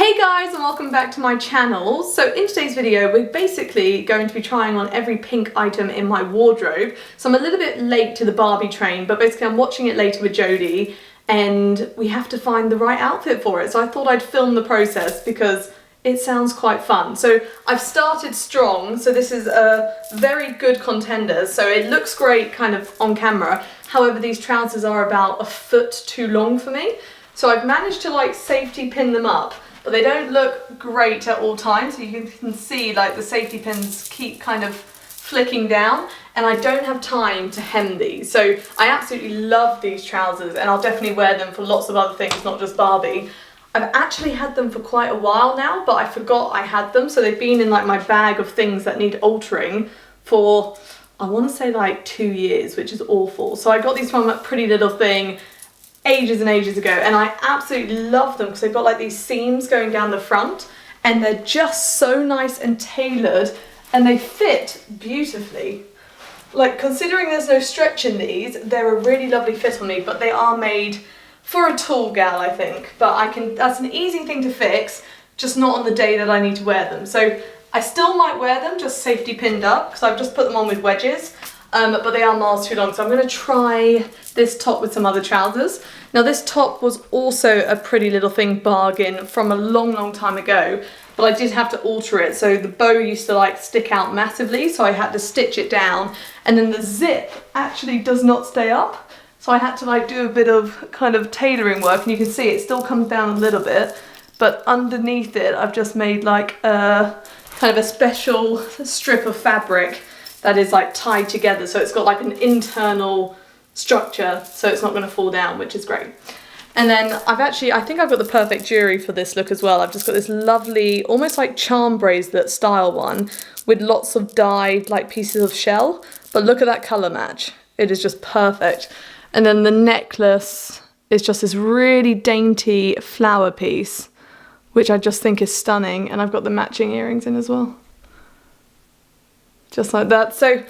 Hey guys, and welcome back to my channel. So in today's video we're basically going to be trying on every pink item in my wardrobe. So I'm a little bit late to the Barbie train, but basically I'm watching it later with Jodie and we have to find the right outfit for it. So I thought I'd film the process because it sounds quite fun. So I've started strong, so this is a very good contenders, so it looks great kind of on camera. However, these trousers are about a foot too long for me. So I've managed to like safety pin them up, but they don't look great at all times. So you can see like the safety pins keep kind of flicking down and I don't have time to hem these. So I absolutely love these trousers and I'll definitely wear them for lots of other things, not just Barbie. I've actually had them for quite a while now, but I forgot I had them. So they've been in like my bag of things that need altering for, I want to say like 2 years, which is awful. So I got these from a Pretty Little Thing ages and ages ago, and I absolutely love them because they've got like these seams going down the front and they're just so nice and tailored and they fit beautifully. Like, considering there's no stretch in these, they're a really lovely fit on me, but they are made for a tall gal, I think. But that's an easy thing to fix, just not on the day that I need to wear them. So I still might wear them just safety pinned up because I've just put them on with wedges. But they are miles too long, so I'm going to try this top with some other trousers. Now this top was also a Pretty Little Thing bargain from a long time ago, but I did have to alter it. So the bow used to like stick out massively, so I had to stitch it down, and then the zip actually does not stay up. So I had to like do a bit of kind of tailoring work, and you can see it still comes down a little bit, but underneath it I've just made like a kind of a special strip of fabric that is like tied together, so it's got like an internal structure so it's not going to fall down, which is great. And then I think I've got the perfect jewellery for this look as well. I've just got this lovely almost like charm bracelet style one with lots of dyed like pieces of shell, but look at that colour match, it is just perfect. And then the necklace is just this really dainty flower piece which I just think is stunning, and I've got the matching earrings in as well. Just like that. So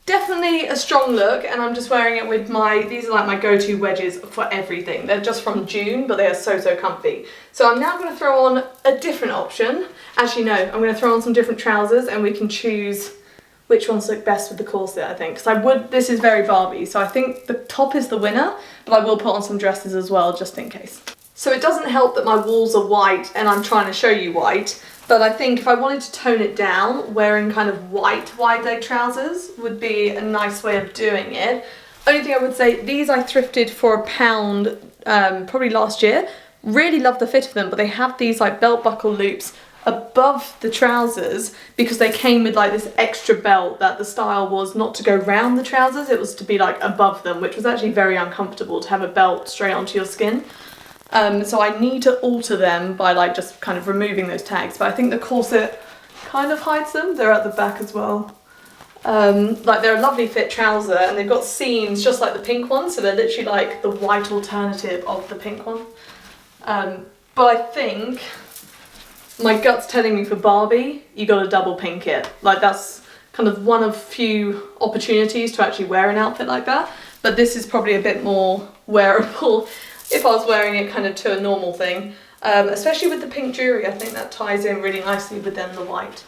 definitely a strong look, and I'm just wearing it with these are like my go-to wedges for everything. They're just from June, but they are so comfy. So I'm now going to throw on a different option. Actually no, I'm going to throw on some different trousers and we can choose which ones look best with the corset, I think. Because this is very Barbie, so I think the top is the winner, but I will put on some dresses as well just in case. So it doesn't help that my walls are white and I'm trying to show you white, but I think if I wanted to tone it down, wearing kind of white wide leg trousers would be a nice way of doing it. Only thing I would say, these I thrifted for £1 probably last year. Really love the fit of them, but they have these like belt buckle loops above the trousers because they came with like this extra belt that the style was not to go round the trousers, it was to be like above them, which was actually very uncomfortable to have a belt straight onto your skin. So I need to alter them by like just kind of removing those tags, but I think the corset kind of hides them. They're at the back as well. Like they're a lovely fit trouser and they've got seams just like the pink one, so they're literally like the white alternative of the pink one. But I think my gut's telling me for Barbie, you got to double pink it. Like that's kind of one of few opportunities to actually wear an outfit like that, but this is probably a bit more wearable if I was wearing it kind of to a normal thing, especially with the pink jewellery. I think that ties in really nicely with then the white.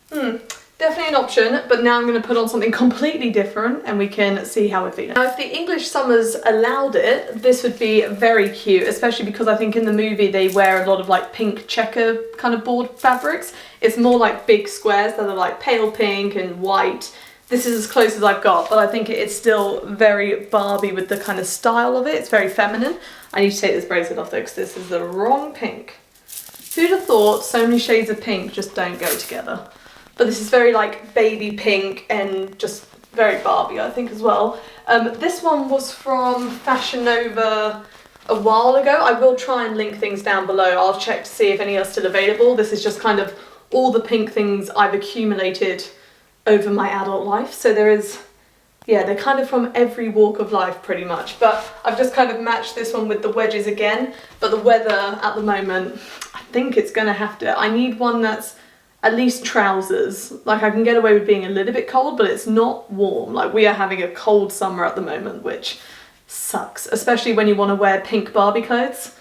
Definitely an option, but now I'm going to put on something completely different and we can see how we're feeling. Now if the English summers allowed it, this would be very cute, especially because I think in the movie they wear a lot of like pink checker kind of board fabrics. It's more like big squares that are like pale pink and white. This is as close as I've got, but I think it's still very Barbie with the kind of style of it. It's very feminine. I need to take this bracelet off though because this is the wrong pink. Who'd have thought so many shades of pink just don't go together? But this is very like baby pink and just very Barbie, I think, as well. This one was from Fashion Nova a while ago. I will try and link things down below. I'll check to see if any are still available. This is just kind of all the pink things I've accumulated over my adult life. So there is, yeah, they're kind of from every walk of life pretty much, but I've just kind of matched this one with the wedges again. But the weather at the moment, I think it's gonna have to, I need one that's at least trousers. Like I can get away with being a little bit cold, but it's not warm. Like we are having a cold summer at the moment, which sucks, especially when you want to wear pink Barbie clothes.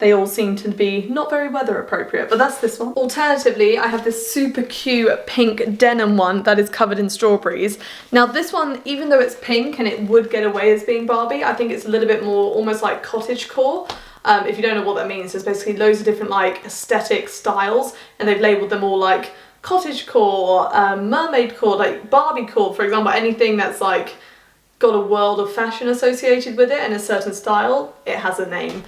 they all seem to be not very weather appropriate, but that's this one. Alternatively, I have this super cute pink denim one that is covered in strawberries. Now this one, even though it's pink and it would get away as being Barbie, I think it's a little bit more almost like cottagecore. If you don't know what that means, there's basically loads of different like aesthetic styles, and they've labelled them all like cottagecore, mermaid core, like Barbie core, for example. Anything that's like got a world of fashion associated with it and a certain style, it has a name.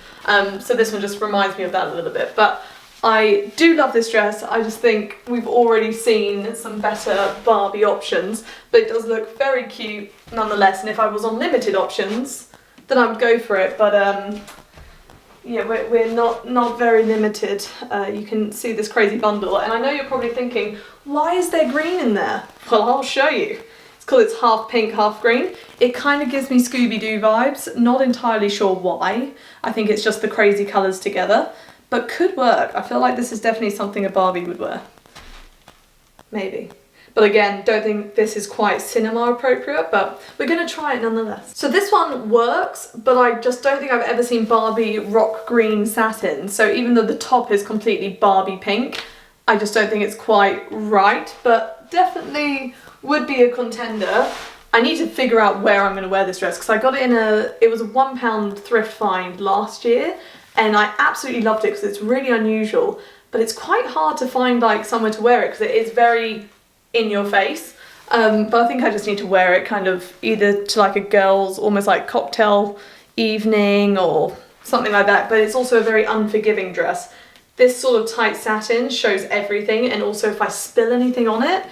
So this one just reminds me of that a little bit. But I do love this dress. I just think we've already seen some better Barbie options, but it does look very cute nonetheless. And if I was on limited options, then I would go for it. But yeah, we're not very limited. You can see this crazy bundle, and I know you're probably thinking, why is there green in there? Well, I'll show you. Because it's half pink, half green. It kind of gives me Scooby-Doo vibes. Not entirely sure why. I think it's just the crazy colours together, but could work. I feel like this is definitely something a Barbie would wear. Maybe. But again, don't think this is quite cinema appropriate, but we're going to try it nonetheless. So this one works, but I just don't think I've ever seen Barbie rock green satin. So even though the top is completely Barbie pink, I just don't think it's quite right, but definitely would be a contender. I need to figure out where I'm going to wear this dress, because I got it in it was a £1 thrift find last year, and I absolutely loved it because it's really unusual, but it's quite hard to find like somewhere to wear it because it is very in your face. But I think I just need to wear it kind of either to like a girl's almost like cocktail evening or something like that, but it's also a very unforgiving dress. This sort of tight satin shows everything, and also if I spill anything on it,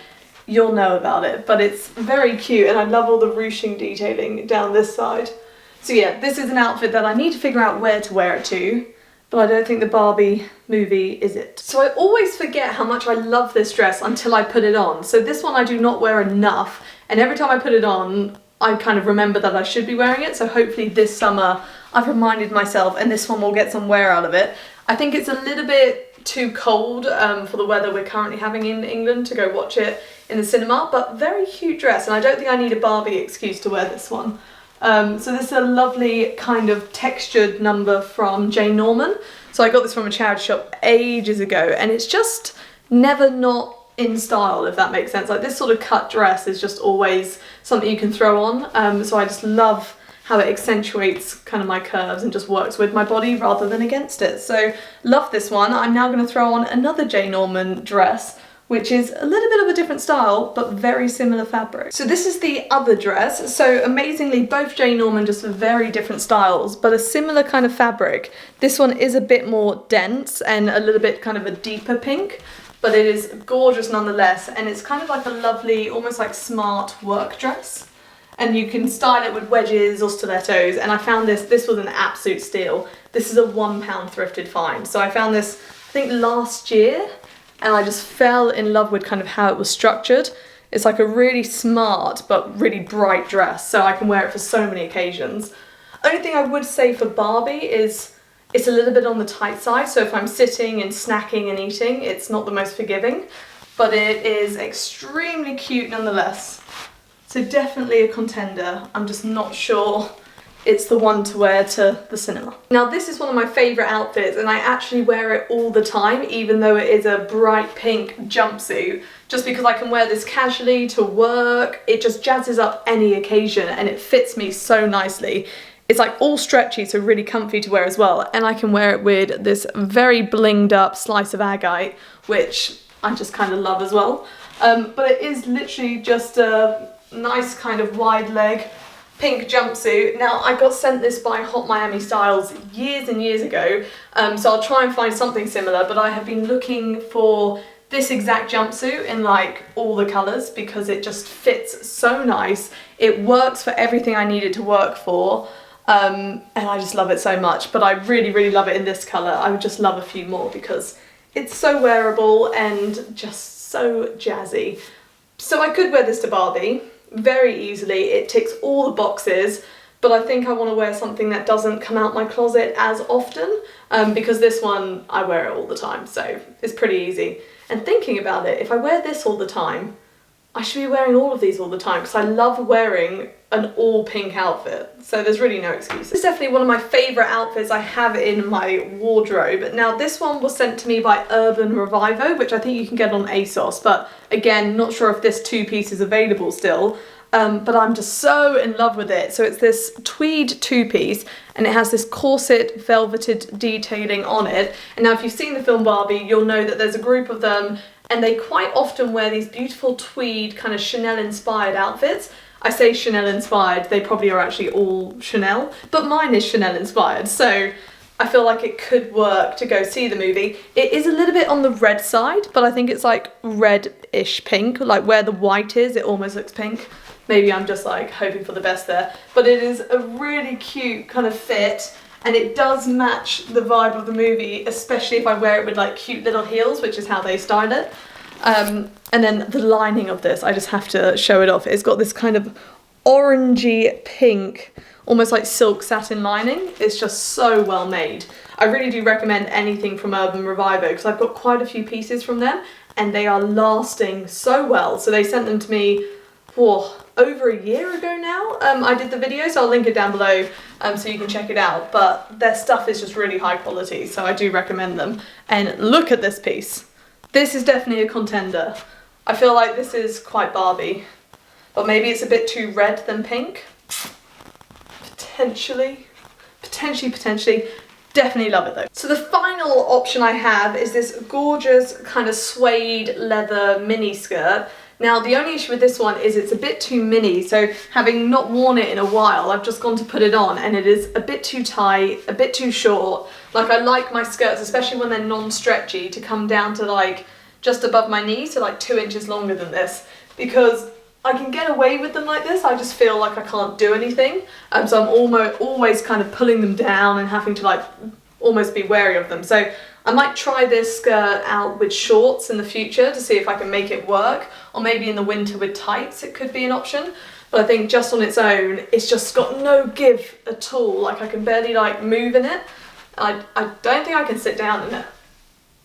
you'll know about it. But it's very cute, and I love all the ruching detailing down this side. So yeah, this is an outfit that I need to figure out where to wear it to, but I don't think the Barbie movie is it. So I always forget how much I love this dress until I put it on. So this one I do not wear enough, and every time I put it on, I kind of remember that I should be wearing it. So hopefully this summer I've reminded myself, and this one will get some wear out of it. I think it's a little bit too cold for the weather we're currently having in England to go watch it in the cinema, but very cute dress, and I don't think I need a Barbie excuse to wear this one. So this is a lovely kind of textured number from Jane Norman. So I got this from a charity shop ages ago, and it's just never not in style, if that makes sense. Like this sort of cut dress is just always something you can throw on. So I just love how it accentuates kind of my curves and just works with my body rather than against it. So love this one. I'm now going to throw on another Jane Norman dress, which is a little bit of a different style, but very similar fabric. So this is the other dress. So amazingly, both Jane Norman, just very different styles, but a similar kind of fabric. This one is a bit more dense and a little bit kind of a deeper pink, but it is gorgeous nonetheless. And it's kind of like a lovely, almost like smart work dress. And you can style it with wedges or stilettos. And I found this was an absolute steal. This is a £1 thrifted find. So I found this, I think last year, and I just fell in love with kind of how it was structured. It's like a really smart but really bright dress, so I can wear it for so many occasions. Only thing I would say for Barbie is it's a little bit on the tight side, so if I'm sitting and snacking and eating, it's not the most forgiving, but it is extremely cute nonetheless. So definitely a contender. I'm just not sure it's the one to wear to the cinema. Now this is one of my favourite outfits, and I actually wear it all the time, even though it is a bright pink jumpsuit, just because I can wear this casually to work. It just jazzes up any occasion, and it fits me so nicely. It's like all stretchy, so really comfy to wear as well, and I can wear it with this very blinged up slice of agate, which I just kind of love as well. But it is literally just a nice kind of wide leg pink jumpsuit. Now I got sent this by Hot Miami Styles years and years ago, so I'll try and find something similar, but I have been looking for this exact jumpsuit in like all the colours because it just fits so nice. It works for everything I need it to work for, and I just love it so much, but I really love it in this colour. I would just love a few more because it's so wearable and just so jazzy. So I could wear this to Barbie very easily. It ticks all the boxes, but I think I want to wear something that doesn't come out my closet as often, because this one I wear it all the time, so it's pretty easy. And thinking about it, if I wear this all the time, I should be wearing all of these all the time because I love wearing an all pink outfit, so there's really no excuse. This is definitely one of my favourite outfits I have in my wardrobe. Now this one was sent to me by Urban Revivo, which I think you can get on ASOS, but again, not sure if this two-piece is available still, but I'm just so in love with it. So it's this tweed two-piece, and it has this corset velveted detailing on it. And now if you've seen the film Barbie, you'll know that there's a group of them, and they quite often wear these beautiful tweed kind of Chanel-inspired outfits. I say Chanel inspired, they probably are actually all Chanel, but mine is Chanel inspired, so I feel like it could work to go see the movie. It is a little bit on the red side, but I think it's like red-ish pink, like where the white is, it almost looks pink. Maybe I'm just like hoping for the best there, but it is a really cute kind of fit, and it does match the vibe of the movie, especially if I wear it with like cute little heels, which is how they style it. And then the lining of this, I just have to show it off. It's got this kind of orangey pink, almost like silk satin lining. It's just so well made. I really do recommend anything from Urban Revivo because I've got quite a few pieces from them and they are lasting so well. So they sent them to me over a year ago now. I did the video, so I'll link it down below so you can check it out. But their stuff is just really high quality, so I do recommend them. And look at this piece. This is definitely a contender. I feel like this is quite Barbie, but maybe it's a bit too red than pink. Potentially. Definitely love it though. So the final option I have is this gorgeous kind of suede leather mini skirt. Now the only issue with this one is it's a bit too mini, so having not worn it in a while, I've just gone to put it on and it is a bit too tight, a bit too short. Like I like my skirts, especially when they're non-stretchy, to come down to like just above my knees, so like 2 inches longer than this, because I can get away with them like this. I just feel like I can't do anything. So I'm always kind of pulling them down and having to like almost be wary of them. So I might try this skirt out with shorts in the future to see if I can make it work, or maybe in the winter with tights it could be an option. But I think just on its own, it's just got no give at all. Like I can barely like move in it. I don't think I can sit down in it.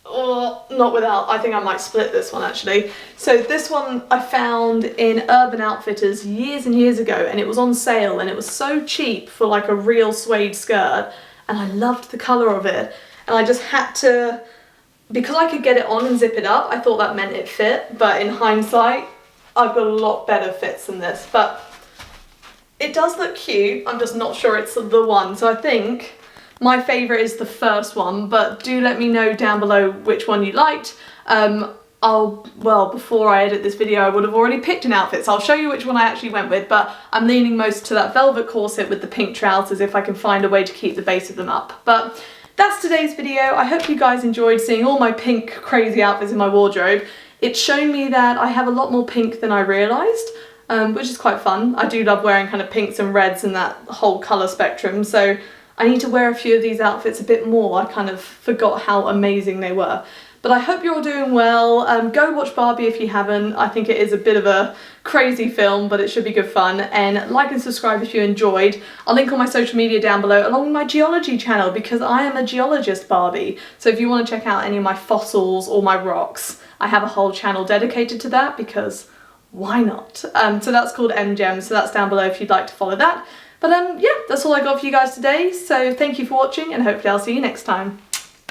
Or not without, I think I might split this one actually. So this one I found in Urban Outfitters years and years ago, and it was on sale and it was so cheap for like a real suede skirt, and I loved the colour of it. And I just had to, because I could get it on and zip it up, I thought that meant it fit, but in hindsight, I've got a lot better fits than this. But it does look cute, I'm just not sure it's the one. So I think my favourite is the first one, but do let me know down below which one you liked. Well, before I edit this video, I would have already picked an outfit, so I'll show you which one I actually went with, but I'm leaning most to that velvet corset with the pink trousers if I can find a way to keep the base of them up. But that's today's video. I hope you guys enjoyed seeing all my pink crazy outfits in my wardrobe. It's shown me that I have a lot more pink than I realised, which is quite fun. I do love wearing kind of pinks and reds and that whole colour spectrum, so I need to wear a few of these outfits a bit more. I kind of forgot how amazing they were. But I hope you're all doing well. Go watch Barbie if you haven't. I think it is a bit of a crazy film, but it should be good fun. And like and subscribe if you enjoyed. I'll link all my social media down below, along with my geology channel, because I am a geologist, Barbie. So if you want to check out any of my fossils or my rocks, I have a whole channel dedicated to that, because why not? So that's called MGem, so that's down below if you'd like to follow that. But yeah, that's all I got for you guys today. So thank you for watching, and hopefully I'll see you next time.